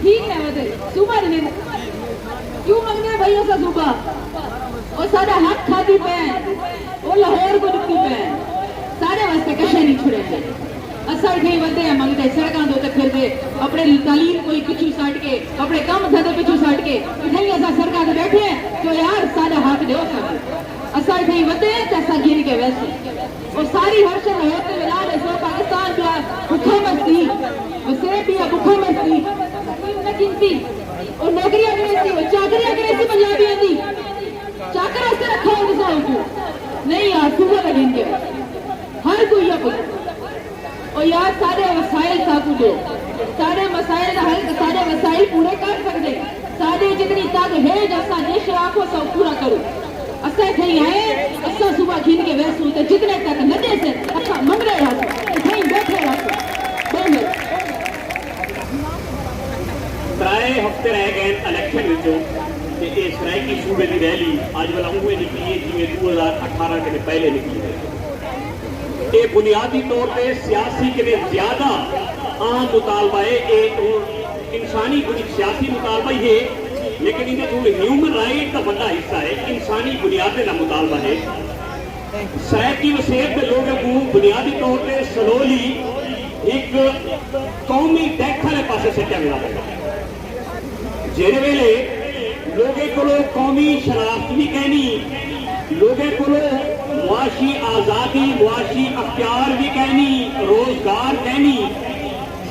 ठीक है वदे सूबा ने क्यों मंगने भैया सा सूबा और सारा हक खादी पे वो लाहौर को दुखी पे सारे वास्ते कशे नहीं छुड़े असा नहीं वदे मंगते सड़कों दे फिरते अपने तालीम कोई पिछू सट के अपने काम धंधे पिछू सट के नहीं असा सड़कों पे बैठे तो यार सारा हाथ दो असा नहीं वदे तो असा गिर के वैसे और सारी हर्षण होते मिला दे सो पाकिस्तान का भूखा मस्ती वसे भी भूखा मस्ती न गिनती और नौकरियां गिनती और चाकरियां गिनती पंजाबियों दी चाकर वास्ते रखा इंसान को नहीं यार सुबह लगें के हर कोई अपनी और यार सारे वसाइल साकू दो सारे मसाइल का हल सारे वसाइल पूरे कर सकते सारे जितनी तक है जैसा निश राखो सब पूरा करो असा थई आए असा सुबह खीन के वैसू तो जितने तक नदे से अच्छा मंगरे रखो थई बैठे रखो बोलो प्राय हफ्ते रह गए इलेक्शन विचों ते ये सराइकी सूबे की रैली आज वाला उवे निकली है जिवें 2018 के पहले निकली है ये बुनियादी तौर पे सियासी के लिए ज्यादा आम मुतालबा है ये इंसानी सियासी मुतालबा ही है लेकिन इन्हें जो ह्यूमन राइट का बड़ा हिस्सा है इंसानी बुनियादी का मुतालबा है सराइकी वसेत के लोगों को बुनियादी तौर पे सलोली एक कौमी डेथ वाले पासे सट्टा मिला है जेरे वेले लोगों को कौमी शनाख्त भी कहनी लोगों को मुआशी आज़ादी मुआशी अख्तियार भी कहनी रोजगार कहनी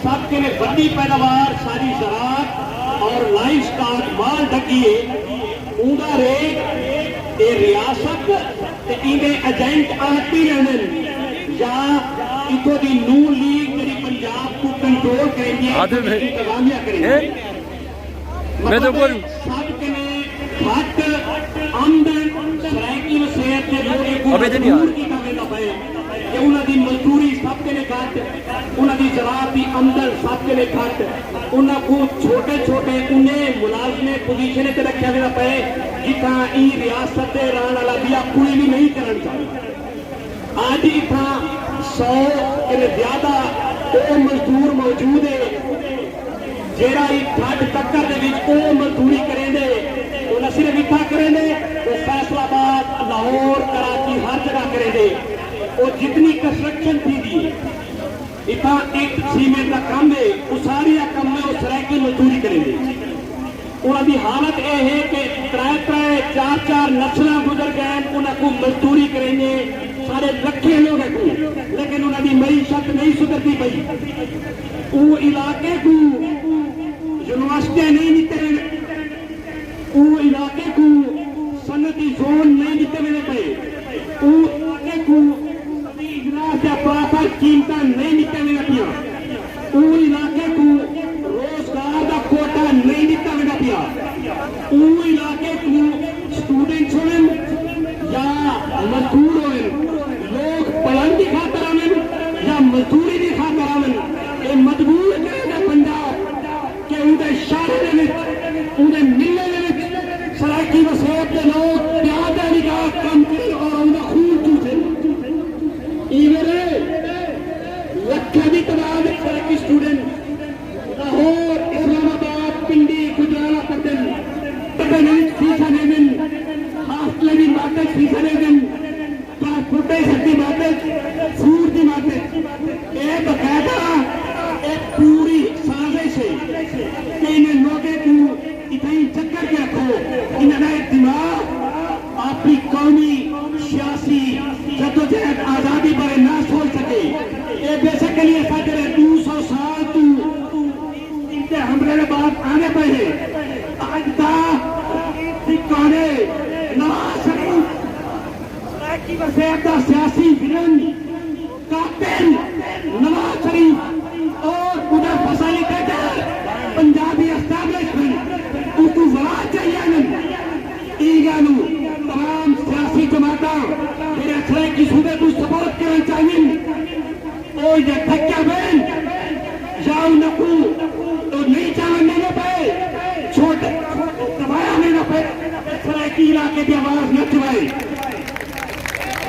सबके लिए बड़ी पैदावार सारी ज़राअत और लाइफ स्टॉक माल ढकिए उनका रेट ये रियासत ते इनके एजेंट आती रहने या इतो दी नून लीग मेरी पंजाब को कंट्रोल करेंगे इंतजामिया करेंगे मैं तो बोलूं सबके लिए घट आमदन सराइकी वसेत के लोगों को अबे नहीं यार की कमेला पे कि उन्हां दी मजदूरी सबके लिए घट उन्हां दी ज़राअती आमदन सबके लिए घट उन्हां को छोटे छोटे उन्हें मुलाजमे पोजीशन ते रखा वेंदा पे जिथा ई रियासत दे रहण वाला बिया कोई भी नहीं करन चाहता आज इथा 100 के ज्यादा वो मजदूर मौजूद है जेड़ा ठंड टक्कर दे विच ओ मजदूरी करेंदे वो न सिर्फ इत्था करेंदे वो फैसलाबाद लाहौर कराची हर जगह करेंदे वो जितनी कंस्ट्रक्शन थी दी इत्था एक सीमेंट का काम है वो सारी काम में वो सराइकी मजदूरी करेंदे उन्हां दी हालत यह है कि त्रै चार नस्ल गुजर गए उन्हां को मजदूरी करेंगे सारे लखे लोग को लेकिन उन्हां दी मईशत नहीं सुधरती पई वो इलाके को यूनिवर्सिटियां नहीं दिते वो इलाके को सनती जोन नहीं दिते मेरे पे वो इलाके को इजलास या प्रॉपर कीमत नहीं दिते मेरे पिया वो इलाके को रोजगार का कोटा नहीं दिता मेरा पिया वो इलाके को स्टूडेंट्स हो या मजदूर हो लोग पढ़न की खातर आवन या मजदूरी की खातर आवन ये मजबूर करेगा पंजाब के उनके शहर उनके मिलने सराइकी वसेत के लोग प्यादा निकाह कम करें और उनका खून चूसे इवेरे लखों की तादाद सराइकी स्टूडेंट लाहौर इस्लामाबाद पिंडी गुजराला पटन फीसा लेकिन हॉस्टल की बातें फीसा लेकिन ट्रांसपोर्टेशन की बातें फूड की बातें ये बकायदा एक पूरी साजिश है कि इन लोगों को इतनी चक्कर के रखो इन्होंने दिमाग अपनी कौमी सियासी जदोजहद आजादी पर ना सोच सके ये बेसिकली साढ़े 200 साल तू इनके हमले के बाद आने पे है आज का ठिकाने नवाज शरीफ की वसेत का सियासी विलन कातिल नवाज शरीफ और उधर फैसिलिटेटर पंजाबी एस्टैब्लिशमेंट उसको वरा चाहिए नहीं ईगानू तमाम सियासी जमाता मेरे छह की सूबे को सपोर्ट करना चाहिए और ये थक्या बहन जाओ नकू तो नहीं चाहे मेरे पे छोटे दबाया मेरे पे छह की इलाके की आवाज न चुराए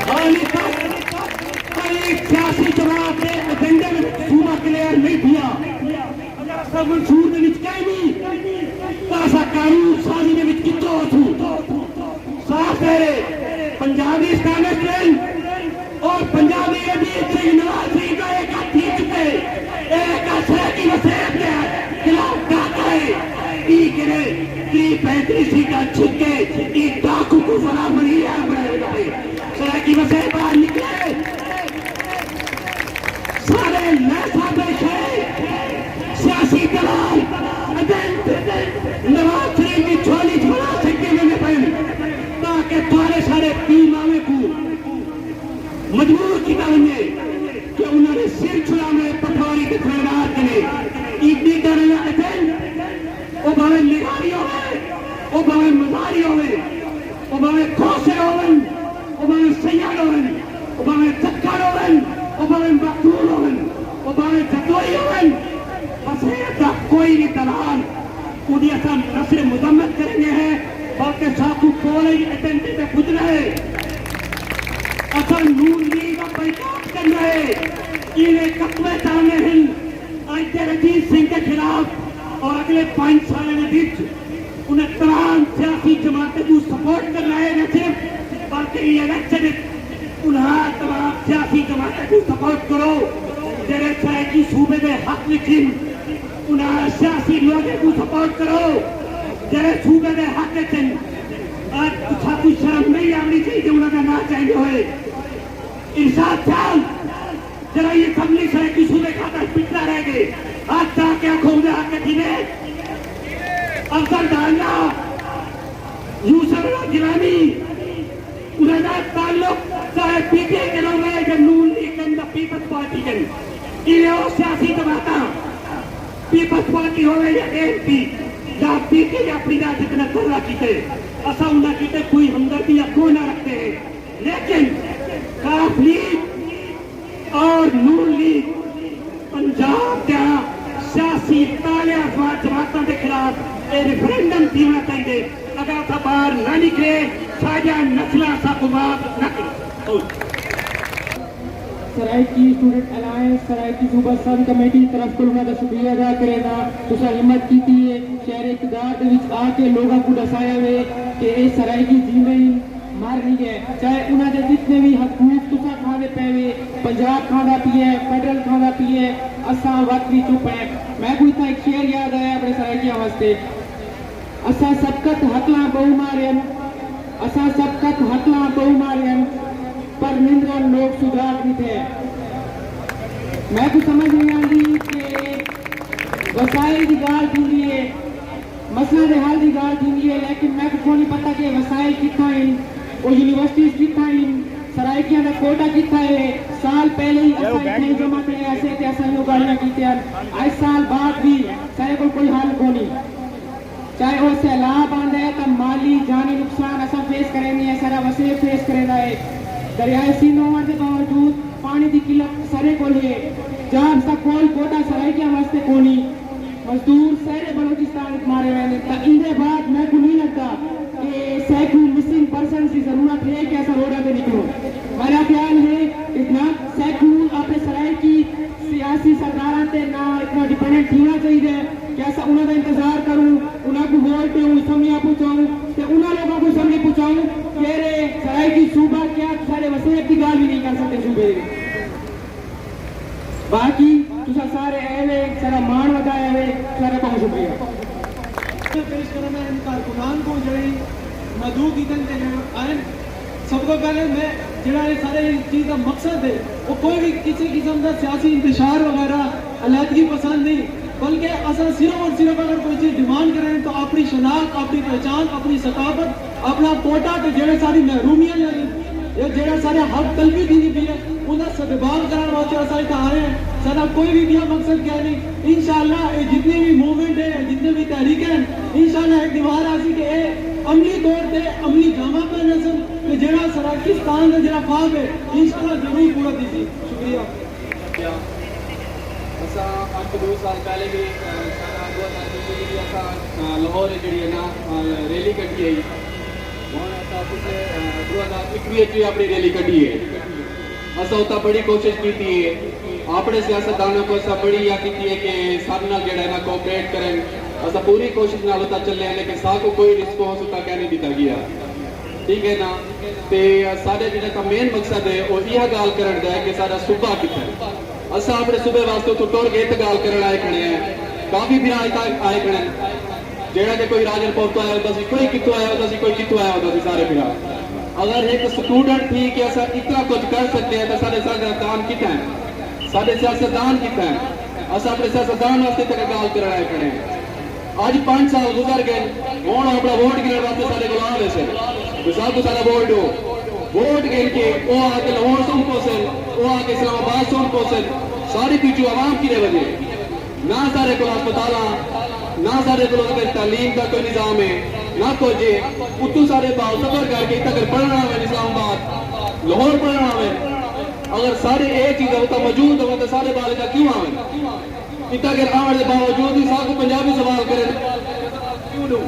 हाली तक कई सियासी जमात ने एजेंडे में सूबा क्लियर नहीं किया अगर सब मंसूर ने निचकाई नहीं कानून साजी ने विच कितो थू साफ तेरे पंजाबी कांग्रेस ट्रेन और पंजाबी अजीत सिंह नवाज शरीफ का एक हाथी चुके एक असर की वसीयत के खिलाफ गाता है ई करे 35 का छुके ई डाकू को फला बनी है बड़े सर की वसीयत बाहर निकले सारे नशा पेशे सियासी दलाल नवाज शरीफ की झोली झोला सके में पहन ताकि तुम्हारे सारे पी मामे को मजबूर किया उन्हें कि उन्होंने सिर छुड़ा में पटवारी के खिलाफ ने ईदी करना अटेंड ओ भावे निगारी होवे ओ भावे मजारी होवे ओ भावे खोसे होवे ओ भावे सैयद होवे ओ भावे चक्कर होवे ओ भावे मकबूल होवे ओ भावे जतोई होवे बस ऐसा कोई भी दलाल उन्हें असा नस्र मुजम्मत करेंगे हैं बाकी साथू कोले अटेंड पे खुद रहे असा नून लीग का बैठक कर रहे इन्हें कत्वे डालने हैं आज रजीत सिंह के खिलाफ और अगले 5 साल में बीच उन्हें तमाम सियासी जमातें को सपोर्ट कर रहे हैं सिर्फ बल्कि ये इलेक्शन उन्हें तमाम सियासी जमातें को सपोर्ट करो जरे चाहे की सूबे में हक लिखिन उन्हें सियासी लोगों को सपोर्ट करो जरे सूबे में हक लिखिन आज कुछ शर्म नहीं आनी चाहिए उन्होंने ना चाहिए होए इंसान चाल जरा ये कमली से की सूबे खाता पिटना रह गए आज जाके आंखों में आके दिने अफसर डालना यूसर गिरानी उन्हें ताल्लुक चाहे पीटीआई के लोग हैं या नून लीग के पीपल्स पार्टी के इन्हें और सियासी दबाता पीपल्स पार्टी हो गई या एमपी या पीटीआई अपनी ना जितना तरह कीते असा उन्हें कीते कोई हमदर्दी या कोई ना रखते हैं लेकिन काफ लीग और नून लीग पंजाब क्या सियासी ताले जमातों के खिलाफ एक रेफरेंडम देना चाहिए अगर था बाहर न निकले साझा नस्ला सा कुमार न करो सरायकी स्टूडेंट अलायंस सरायकी सूबा सन कमेटी की तरफ को उन्होंने शुक्रिया अदा करेगा तुसा हिम्मत की थी शहर इकदार के विच आके लोगों को दसाया हुए कि ये सरायकी जीवे मार नहीं है चाहे उन्होंने जितने भी हकूक तुसा खाने पे पंजाब खाना पिए फेडरल खाना पिए असा वक्त भी चुप है मैं कोई था एक शेर याद आया अपने सरायकी वास्ते असा सबकत हकला बहु मारियन असा सबकत हकला बहु मारियन पर निंद्रा लोग सुधार भी थे मैं कुछ समझ नहीं आती कि वसाइल की गाल थी है मसला दे हाल की गाल थी है लेकिन मैं कुछ नहीं पता कि वसाइल कितना है वो यूनिवर्सिटीज कितना है सरायकियां का कोटा कितना है साल पहले ही असाई जमा थे ऐसे थे असाई गाड़ियां की थे आज साल बाद भी सारे को कोई हाल को नहीं चाहे वो सैलाब आंदा है तो माली जानी नुकसान असा फेस करेंगे है सारा वसे फेस करेगा है दरियाए सिंध होने के बावजूद पानी की किल्लत सारे को लिए जहाँ तक कोई कोटा सरायकियां वास्ते कोनी मजदूर सारे बलूचिस्तान मारे हुए तो इनके बाद मैं को नहीं लगता कि सैकड़ों मिसिंग पर्सन की जरूरत है कि ऐसा रोड पे निकलो मेरा ख्याल है इतना सैकड़ों अपने सराय की सियासी सरकारों से ना इतना डिपेंडेंट होना चाहिए कि ऐसा उन्होंने इंतजार करूं उन्हें को वोट दूं समझा पूछाऊं कि उन लोगों को समझ पूछाऊं कि रे सराय की सूबा क्या सारे वसीयत की गाल भी नहीं कर सकते सूबे बाकी तुसा सारे आए सारा मान वधाया हुए सारा बहुत शुक्रिया पेश करना है कारकुनान को जड़ी मधु गीतन के आए सबको पहले मैं जड़ा ये सारे चीज का मकसद है वो कोई भी किसी किस्म का सियासी इंतशार वगैरह अलहदगी पसंद नहीं बल्कि असल सिर्फ और सिर्फ अगर कोई चीज डिमांड करें तो अपनी शनाख्त अपनी पहचान अपनी सकाफत अपना कोटा तो जड़े सारी महरूमियां या जड़ा सारे हक तलबी दी भी है उन्हें सदबाल कराने वास्ते असाई आ रहे हैं सारा कोई भी दिया मकसद क्या नहीं इंशाल्लाह ये जितने भी मूवमेंट है जितने भी तहरीक हैं इंशाल्लाह एक दीवार आसी के अमली तौर पे अमली जामा पे नजर कि जड़ा सराकिस्तान का जड़ा ख्वाब है इंशाल्लाह जरूर पूरा दीजिए शुक्रिया असा आज 2 साल पहले भी लाहौर जी है ना रैली कटी है पिछले 2021 अपनी रैली कटी है असा उतना बड़ी कोशिश की थी अपने सियासतदानों को सब बड़ी या की है कि सब ना जड़ा ना कोऑपरेट करें असा पूरी कोशिश नाल होता चले लेकिन साको कोई रिस्पॉन्स होता क्या नहीं दिता गया ठीक है ना ते साडे जिहड़ा का मेन मकसद है वो यह गाल करन दा है कि साडा सूबा कित्थे असा अपने सूबे वास्ते तो टुर गए ते गाल करन आए खड़े हैं काफी भी आए खड़े जेड़ा कि कोई राजनपुर तो आया होता सी कोई कित्थों आया होता सी कोई कित्थों आया होता सी सारे बिरा अगर एक स्टूडेंट थी कि ऐसा इतना कुछ कर सकते हैं तो साढ़े सियासतदान कितना है साढ़े सियासतदान कितना है अस अपने सियासतदान वास्ते तक गाल करना है खड़े आज 5 साल गुजर गए हूँ अपना वोट गिनने वास्ते साढ़े को आ वैसे सब सारा वोट हो वोट गिन के वो आके लाहौर सुन पहुंचे वो आके इस्लामाबाद सुन पहुंचे सारी पीछू आवाम की वजह ना सारे को अस्पताल ना सारे को तालीम का कोई निजाम है ना कोई उतू सारे बाल सफर करके तक पढ़ना है इस्लामाबाद लाहौर पढ़ना है अगर सारे एक चीज होता मौजूद हो तो सारे बाल का क्यों आवे इतना अगर आने के बावजूद ही साको पंजाबी सवाल करे क्यों दूं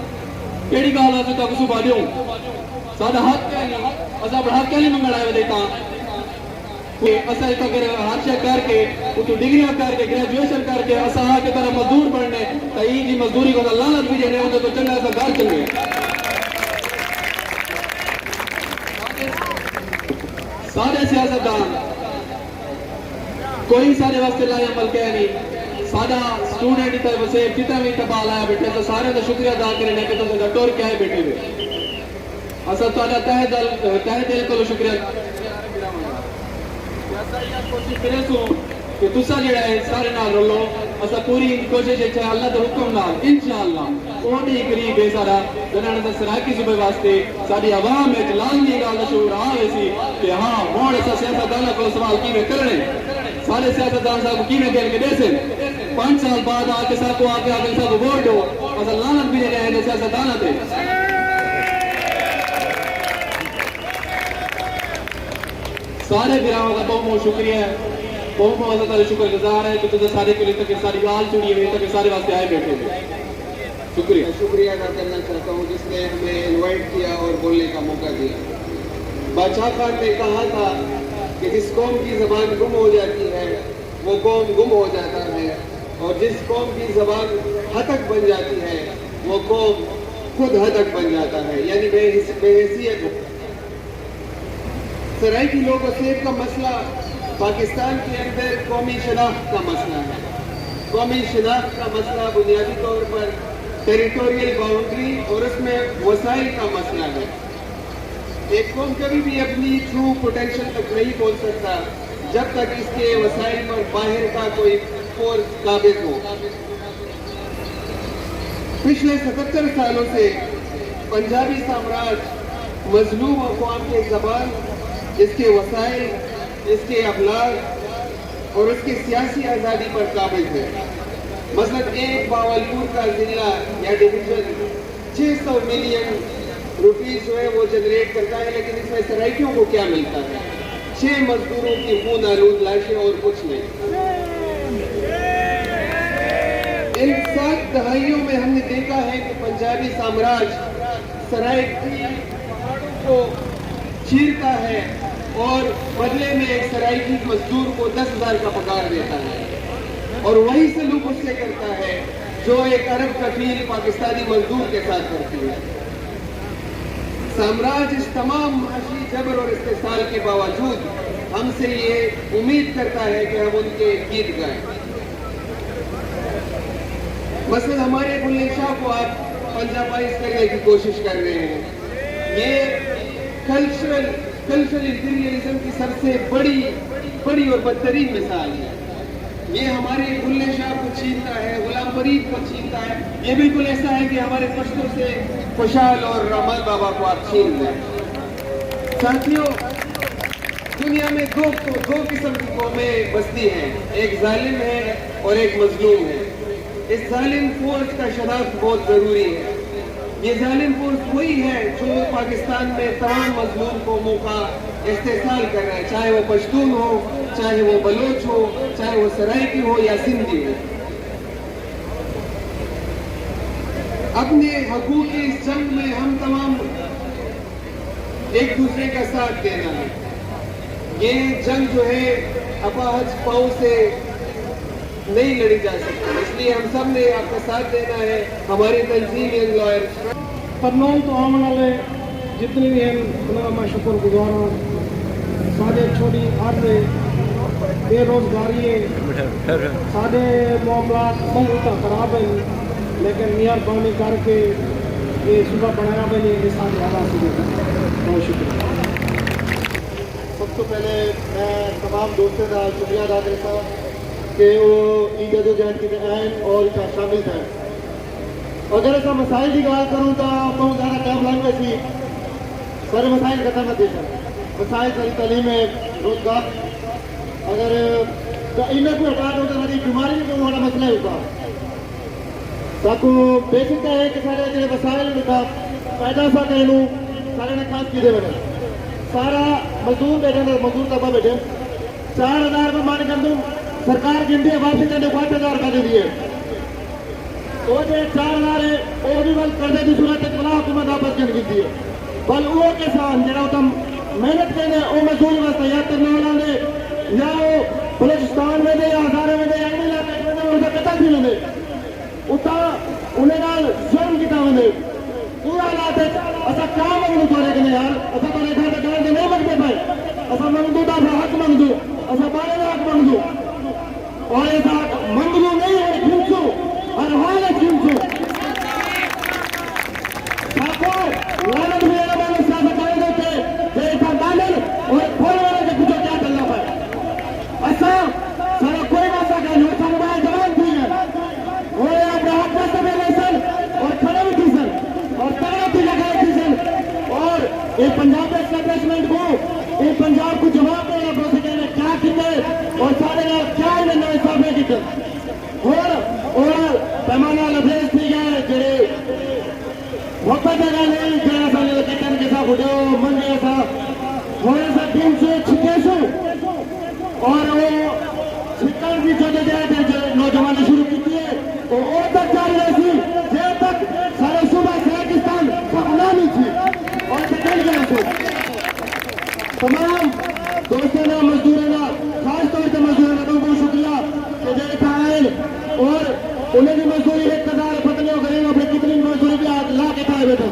केड़ी गाल वास्ते तक सुबह दूं साडा हक है नहीं असा अपना हक नहीं मंगण आए देता असा तक हादसा करके उतो डिग्रियां करके ग्रेजुएशन करके असा आके तरह मजदूर बनने तो ई जी मजदूरी को लानत भी देने उनको तो चंगा सा घर चंगे सारे सियासतदान कोई सारे वास्ते लाए अमल कह नहीं सादा स्टूडेंट इतना वसे जितना भी तबाल आया बैठे तो सारे का शुक्रिया अदा करने के तो टोर के आए बैठे हुए असा तो तह दिल को शुक्रिया कोशिश करे सो कि तुसा जेड़ा है सारे नाल रलो असा पूरी कोशिश है अल्लाह दे हुक्म नाल इंशाअल्लाह ओडी गरीब है सारा जनाने दा सराकी सूबे वास्ते साडी आवाम विच लाजमी गल शऊर आवे सी कि हां हुण असा सियासतदान को सवाल कीवें करने सारे सियासतदान साहब कीवें गिन के देसे 5 साल बाद आके साको आके सब वोट हो असा लानत भी देने हैं सियासतदान ते सारे बिराओं का बहुत बहुत शुक्रिया है बहुत बहुत शुक्रगुजार है कि तुझे सारे के लिए तक सारी गाल सुनी हुई तक सारे वास्ते आए बैठे हुए शुक्रिया अदा करना चाहता हूँ जिसने हमें इनवाइट किया और बोलने का मौका दिया बादशाह खान ने कहा था कि जिस कौम की जबान गुम हो जाती है वो कौम गुम हो जाता है और जिस कौम की जबान हतक बन जाती है वो कौम खुद हतक बन जाता है यानी बेहैसियत सराइकी लोग वसीयत का मसला पाकिस्तान के अंदर कौमी शनाख्त का मसला है कौमी शनाख्त का मसला बुनियादी तौर पर टेरिटोरियल बाउंड्री और उसमें वसाइल का मसला है एक कौम कभी भी अपनी ट्रू पोटेंशियल तक नहीं पहुंच सकता जब तक इसके वसाइल पर बाहर का कोई फोर्स काबिज हो पिछले 77 सालों से पंजाबी साम्राज्य मजलूम अक़वाम के ज़बान इसके वसाइल इसके अखलाक और उसकी सियासी आज़ादी पर काबिज है मसलन एक बावलपुर का जिला या डिवीजन 600 मिलियन रुपीस जो है वो जनरेट करता है लेकिन इसमें सराइकियों को क्या मिलता है 6 मजदूरों की खून आलूद लाशें और कुछ नहीं इन 7 दहाइयों में हमने देखा है कि पंजाबी साम्राज्य सराइकी पहाड़ों को चीरता है और बदले में एक सराइकी मजदूर को 10,000 का पगार देता है और वही सलूक उससे करता है जो एक अरब कफील पाकिस्तानी मजदूर के साथ करती है साम्राज्य इस तमाम माशी जबर और इस्तेसाल के बावजूद हमसे ये उम्मीद करता है कि हम उनके गीत गाएं मसलन हमारे बुल्ले शाह को आप पंजाबाइज करने की कोशिश कर रहे हैं ये कल्चरल इंटीरियरिज्म की सबसे बड़ी और बदतरीन मिसाल है ये हमारे बुल्ले शाह को छीनता है गुलाम फरीद को छीनता है ये बिल्कुल ऐसा है कि हमारे पश्तों से खुशहाल और रहमान बाबा को आप छीन लें साथियों दुनिया में दो किस्म की कौमें बसती हैं एक जालिम है और एक मजलूम है इस जालिम फोर्स का शनाख्त बहुत जरूरी है ये जालिम फोर्स वही है जो पाकिस्तान में तमाम मजलूम को मौका इस्तेसाल कर रहा है चाहे वो पश्तून हो चाहे वो बलोच हो चाहे वो सराइकी हो या सिंधी हो अपने हकूक की इस जंग में हम तमाम एक दूसरे का साथ देना है ये जंग जो है अपाहज पाँव से नहीं लड़ी जा सकती। इसलिए हम सब ने आपका साथ देना है। हमारी तंजीम यंग लॉयर्स करनौल तो आने वाले जितने भी हैं उनका मैं शुक्रगुजार हूँ। साढ़े छोटी अर्ज बेरोजगारी है, साढ़े मामला बहुत खराब है, लेकिन मेहरबानी करके ये सुबह बनाया मैंने ये सारे हालात से बहुत शुक्रिया। सब तो पहले मैं तमाम दोस्तों का शुक्रिया अदा करता कि वो ईद जदोजहद के अहम और इसका शामिल थे। अगर ऐसा मसाइल की गल करूँ तो बहुत ज़्यादा टाइम लग गए सी, सारे मसाइल खत्म न दे सकते। मसाइल सारी तालीम है, रोजगार, अगर इन्हें कोई हटा दो तो हमारी बीमारी में कोई बड़ा मसला होगा। ताकि बेसिक है कि सारे जो मसाइल का पैदा सा कहूँ सारे ने खास कीधे बने सारा मजदूर बैठे ना मजदूर तबा बैठे 4000 रुपये मान कर दूँ सरकार गिनती है वापसी करने 5000 रुपये दे दिए। वो जो 4000 है वो भी बल करने की सूरत बला हुकूमत वापस कर गिनती है। बल वो किसान जरा तुम मेहनत करने वो मजदूर वास्ते या करने वाला ने या वो बलूचिस्तान में दे या हजारे में दे या नहीं लाते में उनका कतल भी नहीं उतना उन्हें नाल जुर्म किया उन्हें पूरा हालात है। असा क्या मंगू तोरे के यार असा तो रेखा के गांव नहीं मंगते भाई असा मंगू तो हक मंगू असा बारे हक मंगू और ऐसा मंगू नहीं है खिंचू और हाल है खिंचू साको लानत में ये वाले सियासत करे देते जैसा दानल और फोन वाले के कुछ क्या चलना पाए ऐसा सारा कोई ऐसा का नो मोबाइल जवान थी है और आप राहत में सब लेसन और खड़े भी थी सर और तगड़े भी लगाए थी सर और ये पंजाब एस्टैब्लिशमेंट को ये पंजाब को जवाब देना प्रोसीजर ने क्या किया और सारे क्या इन्हें नए सामने किया और पैमाना लफेज थी गए जेड़े वक्त जगह नहीं जरा सा ले किचन के साथ उठो मन ऐसा थोड़े सा दिन से छिके सो और वो छिकन भी छोटे जाए नौजवान शुरू की है तो और तक जारी रही जब तक सारे सुबह पाकिस्तान गुलामी थी और निकल गया सो तमाम दोस्तों ने मजदूरों का खास तौर पर मजदूरों का बहुत शुक्रिया कि देखा है और उन्हें भी मजदूरी 1000 पत्नी और गरीब अपने कितनी मजदूरी भी आज ला के खाए बैठे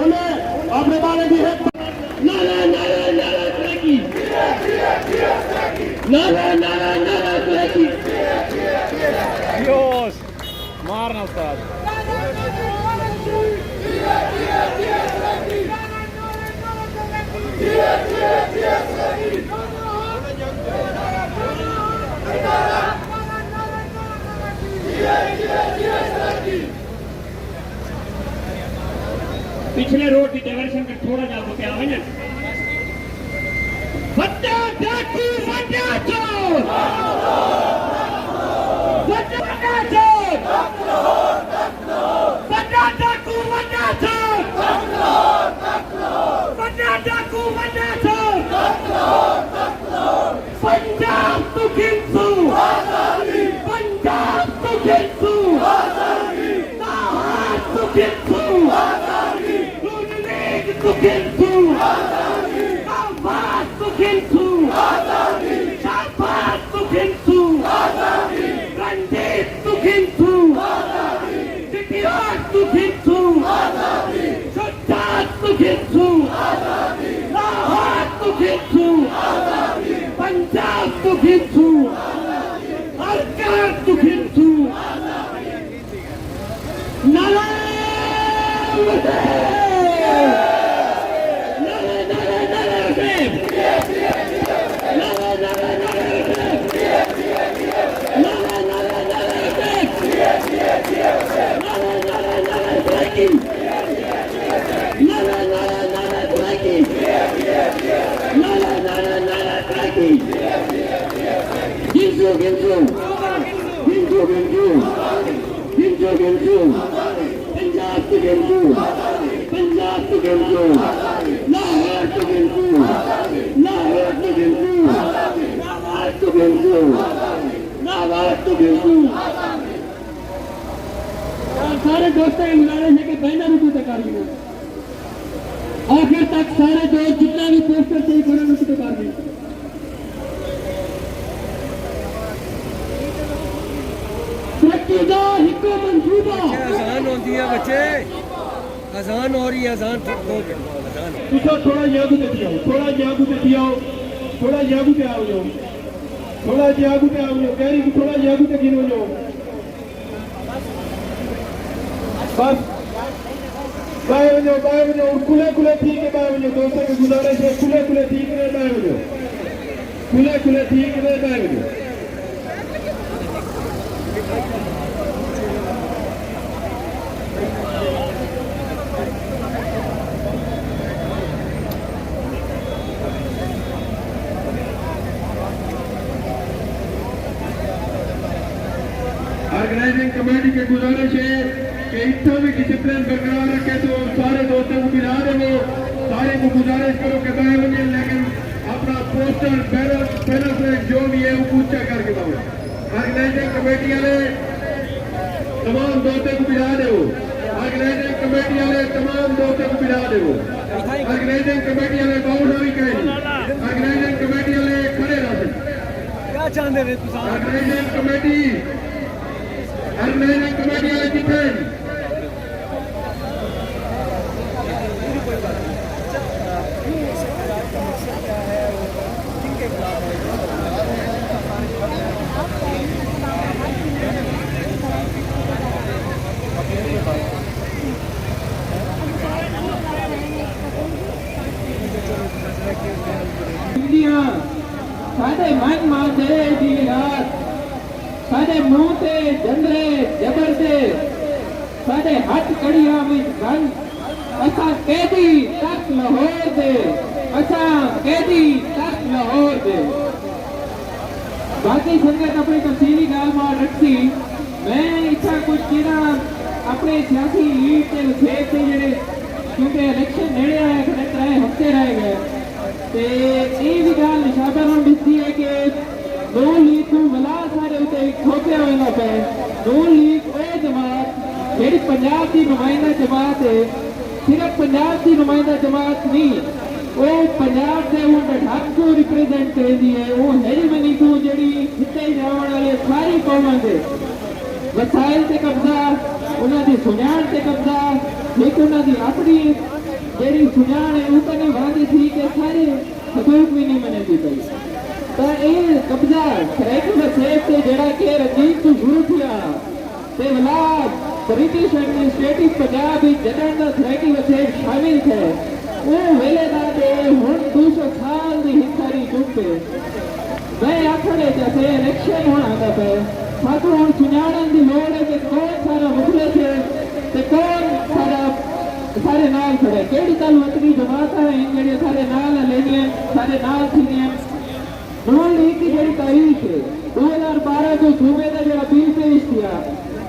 उन्हें अपने बारे भी है नारा नारा नारा तरक्की नारा नारा नारा तरक्की मारना उस्ताद पिछले रोड की डायवर्शन का थोड़ा जाओ क्या है ना बच्चा डाकू बच्चा चोर बच्चा चोर बच्चा डाकू बच्चा चोर बच्चा डाकू बच्चा चोर पंजाब तो खिंचू पंजाब तो खिंचू नाहर तो खिंचू to get to Shabbat to get to Shabbat to get to Ranjit to get to Titiyat to get to Sajjad to get to Lahore to get to Punjab to get to Harkar to get to Nala सारे दोस्तों की गुजारिश है कि banner ऊपर तक कर लीजिए आखिर तक सारे दोस्त जितना भी पोस्टर थे बैनर ऊपर कर लीजिए को मंसूबा अजान होती है बच्चे, अजान हो रही है, अजान अजान तुसा थोड़ा यागू ते दियो, थोड़ा यागू ते दियो, थोड़ा यागू ते आओ जो, थोड़ा यागू ते आओ जो, कह रही कि थोड़ा यागू ते गिनो जो। बस बाय बजो खुले खुले ठीक है, बाय बजो दोस्तों की गुजारिश है, खुले खुले ठीक है, बाय बजो खुले खुले ठीक है, बाय बजो। ऑर्गेनाइजिंग कमेटी की गुजारिश है कि इतना भी डिसिप्लिन बरकरार रखे, तो सारे दोस्तों को मिला दे, वो सारे को गुजारिश करो कि बाय बजे, लेकिन अपना पोस्टर बैनर जो भी है वो ऊंचा करके दो। ऑर्गेनाइजिंग कमेटी वाले तमाम दोस्तों को मिला दे, ऑर्गेनाइजिंग कमेटी वाले तमाम दोस्तों को मिला दे, ऑर्गेनाइजिंग कमेटी वाले बहुत भी कहे, ऑर्गेनाइजिंग कमेटी वाले खड़े रहे, क्या चाहते हैं ऑर्गेनाइजिंग कमेटी वाले कितने साढ़े मन मांदे दी रात, साढ़े मुंह ते जंदरे जबर दे, साढ़े हथ कड़िया में गन, असा कैदी तक लाहौर दे, असा कैदी तक लाहौर दे। बाकी संगत अपनी तफसीली गाल मार रखी, मैं इतना कुछ कहना अपने सियासी लीड के विशेष से जेडे, क्योंकि इलेक्शन नेड़े आया, खड़े 3 हफ्ते रह गए, ते ये भी गल निशाबा हम दिखती है कि नून लीग को मिला सारे उते ठोके हुए ना पे। नून लीग वो जमात जेडी पंजाब की नुमाइंदा जमात है, सिर्फ पंजाब की नुमाइंदा जमात नहीं, वो पंजाब से वो 18 को रिप्रेजेंट करती है, वो हेरीमनी को जेडी जिते जाने वाले सारी कौमां दे वसाइल से कब्जा, उन्होंने सुजान से कब्जा, एक उन्होंने अपनी जेडी सुजान है वो कने वादी थी कि सारे हकूक भी नहीं मने दी पई। तो ये कब्जा सराइकी वसेब से जेड़ा के रंजीत को शुरू किया ते वला ब्रिटिश एडमिनिस्ट्रेटिव पंजाब जदन दा सराइकी वसेब शामिल थे, वो वेले दा ते हुण 200 साल दी हिस्सारी चुके। मैं आखड़े जैसे इलेक्शन होना आंदा पे, साथों हुण सुजाणन दी लोड़ है कि कौन सारा मुखलिस है ते कौन सारा सारे नाल खड़े, केड़ी तल वतनी जमात है जेड़ी सारे नाल लेंगे, सारे नाल थी। नून लीग की जेड़ी तारीख है 2012 को सूबे का जो बिल पेश किया,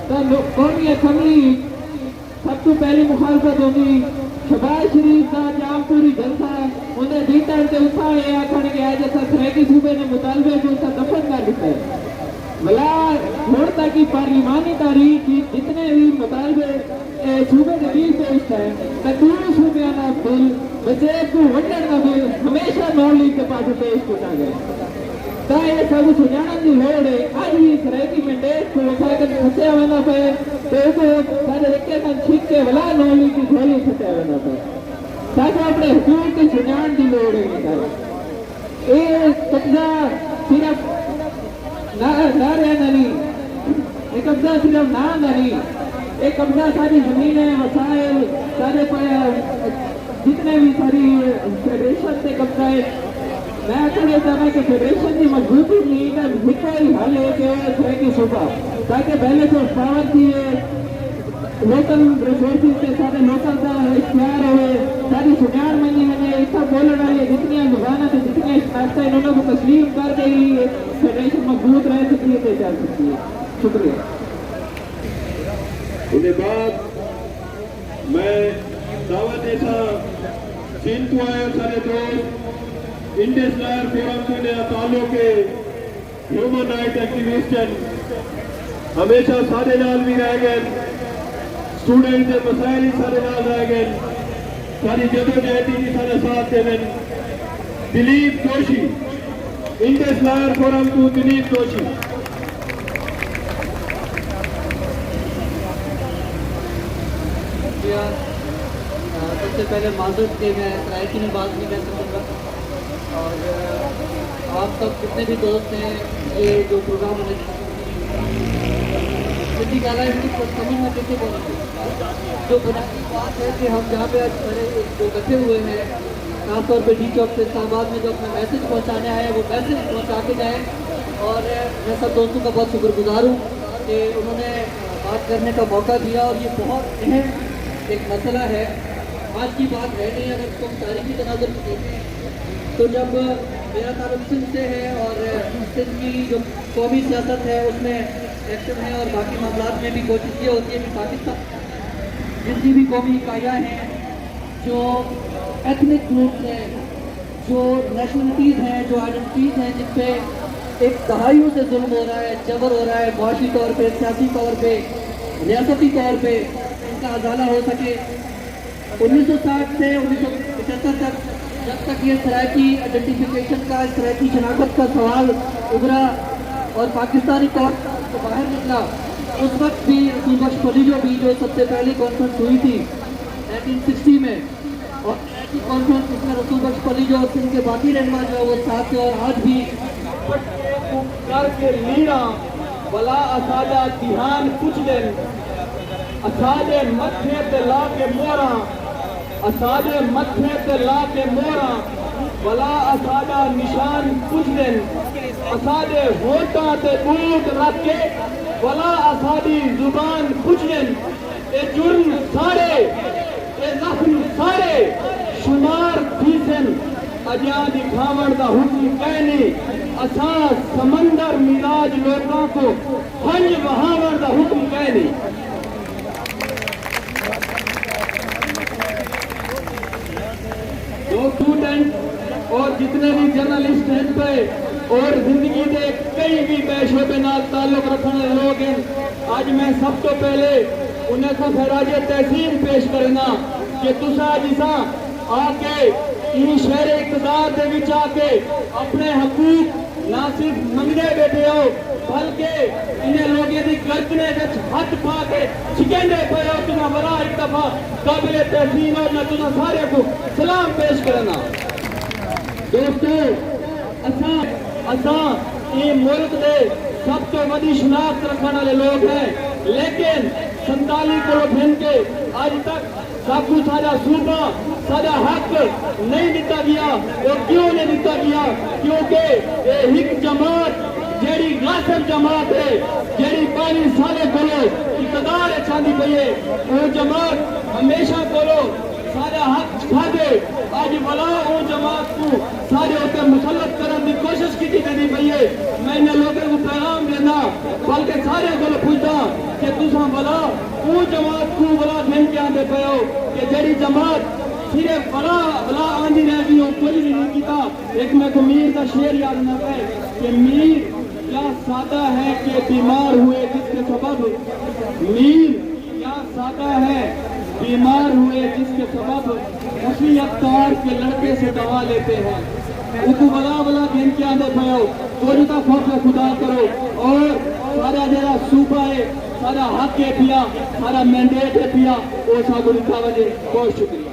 तो कौमी असम्बली सब तो पहली मुखालफत होगी, शहबाज शरीफ का जामपुरी जलसा उन्हें दीतर से उठा ये आखन के आज सराइकी सूबे ने मुतालबे को दफन कर दिया है। भला हुण तक की पार्लिमानी तारीख की जितने भी मुतालबे सूबे के बिल पेश है, तो दोनों सूबे का बिल वजेब को वंडन का बिल हमेशा नॉन लीग के पास पेश किया गया। तो ये सब सुजाणन की लोड़ है, आज भी सराइकी मैंडेट को उठाकर फंसिया वेंदा पे, तो सारे रखे कन छिक के भला नॉन लीग की थोड़ी फंसिया वेंदा पे, ताकि अपने हुकूक की सुजान की लोड़ है। ये कब्जा सिर्फ नारे नहीं, ये कब्जा सिर्फ ना नहीं, ये कब्जा सारी जमीनें वसाइल सारे जितने भी सारी फेडरेशन से कब्जा है। मैं कहना चाहता कि फेडरेशन की मजबूती नहीं का हिस्सा ही हल है कि सराइकी सूबा, ताकि पहले से पावर की लोकल रिसोर्सिस के सारे लोकल का इख्तियार हुए, सारी सुजान मनी बने, इसका बोलने वाली जितनी जुबान है जितनी शनाख्त है इन्होंने को तस्लीम करके ही फेडरेशन मजबूत रह सकती है, चल सकती है। शुक्रिया। उसके बाद मैं दावत ऐसा चीन को आया सारे दोस्त इंडस लायर फोरम से ताल्लुक के ह्यूमन राइट एक्टिविस्ट हमेशा सारे नाल भी रह गए, स्टूडेंट के मसाइल ही सारे नाल रह गए, सारी जदोजहद ही सारे साथ देवन। Dilip Joshi Indus lawyer forum को दिलीप जोशी। شکریہ. سب سے پہلے معذرت کہ میں سرائکی میں بات نہیں کر سکوں گا. اور آپ سب جتنے بھی دوست ہیں یہ جو پروگرام ہونے کسی کہنا ہے کو سمجھ میں کسی کو جو بنیادی بات ہے کہ ہم جہاں پہ آج جو اکٹھے ہوئے ہیں خاص طور پہ ڈی چوک سے اسلام آباد میں جو اپنا میسج پہنچانے آئے ہیں وہ میسج پہنچا کے جائیں. اور میں سب دوستوں کا بہت شکر گزار ہوں کہ انہوں نے بات کرنے کا موقع دیا. اور یہ بہت اہم ایک مسئلہ ہے. آج کی بات ہے نہیں, اگر تم تاریخی تناظر کو دیکھیں تو جب میرا تعلق سندھ سے ہے اور سندھ کی جو قومی سیاست ہے اس میں ایکشن ہے اور باقی معاملات میں بھی کوشش یہ ہوتی ہے کہ پاکستان جتنی بھی قومی اکائیاں ہیں, جو ایتھنک گروپس ہیں, جو نیشنلٹیز ہیں, جو آئیڈینٹیز ہیں جن پہ ایک دہائیوں سے ظلم ہو رہا ہے, جبر ہو رہا ہے, معاشی طور پہ, سیاسی طور پہ, ریاستی طور پہ, ان کا ازالہ ہو سکے. 1960 سے 1975 تک جب تک یہ سرائکی آئیڈینٹیفیکیشن کا, سرائکی شناخت کا سوال ابھرا اور پاکستانی طور کو باہر نکلا, اس وقت بھی رسول بخش پلیجو بھی جو سب سے پہلی کانفرنس ہوئی تھی 1960 میں, اور ایسی کانفرنس اس میں رسول بخش پلیجو اور سندھ کے باقی رہنما جو ہے وہ ساتھ تھے. اور آج بھی کر کے لینا بلا اساجا دھیان کچھ دن اساجے متھے تے لا کے مورا, اساجے متھے تے لا کے مورا بلا اساجا نشان کچھ دن, اساجے ہوٹاں تے بوٹ رکھ کے بلا اساجی زبان کچھ دن. اے جرم سارے, اے زخم سارے شمار تھیسن اجاں دکھاون دا حکم کہنی. اساں سمندر مزاج لوگوں کو ہنج بہاون دا حکم کہنی. جو اسٹوڈنٹ اور جتنے بھی جرنلسٹ ہیں پہ اور زندگی کے کئی بھی پیشے پہ نال تعلق رکھنے لوگ ہیں, آج میں سب تو پہلے انہیں کو خراج تحسین پیش کرنا کہ تسا جسا آ کے ان شہر اقتدار دے وچ آ کے اپنے حقوق نہ صرف منگنے بیٹھے ہو بلکہ انہیں لوگوں کی گردنے وچ ہاتھ پا کے چھکیندے پے ہو. تمہیں بڑا ایک دفعہ قابل تحسین اور میں تمہیں سارے کو سلام پیش کرنا. دوستو اساں یہ ملک دے سب تو بڑی شناخت رکھنے والے لوگ ہیں, لیکن 47 کروڑ بھن کے آج تک سب کو سارا صوبہ سارا حق نہیں دیتا گیا. اور کیوں نہیں دیتا گیا؟ کیونکہ یہ ایک جماعت جیڑی غاصب جماعت ہے, جیڑی 5 سالے کولو اقتدار چاہتی پئی ہے, وہ جماعت ہمیشہ کولو سارا حق کھا دے. آج بلا وہ جماعت کو سارے ہوتے مسلط کرنے کی کوشش کی جاتی پئی ہے. میں ان لوگوں کو پیغام دینا بلکہ سارے کو پوچھتا کہ تساں بلا وہ جماعت کو بلا گھن کے آتے پے ہو کہ جیڑی جماعت صرف بلا آندھی رہ گئی ہو, کوئی بھی نہیں کیتا. ایک میں کو میر کا شعر یاد نہ پائے کہ میر کیا سادہ ہے کہ بیمار ہوئے جس کے سبب, میر کیا سادہ ہے بیمار ہوئے جس کے سبب اسی اختار کے لڑکے سے دوا لیتے ہیں. ان کو بلا بلا گھن کے آنے پہ ہو, کوئی کا خوف خدا کرو. اور سارا جڑا صوبہ ہے, سارا حق ہے پیا, سارا مینڈیٹ ہے پیا, وہ سب لکھا وجے. بہت شکریہ.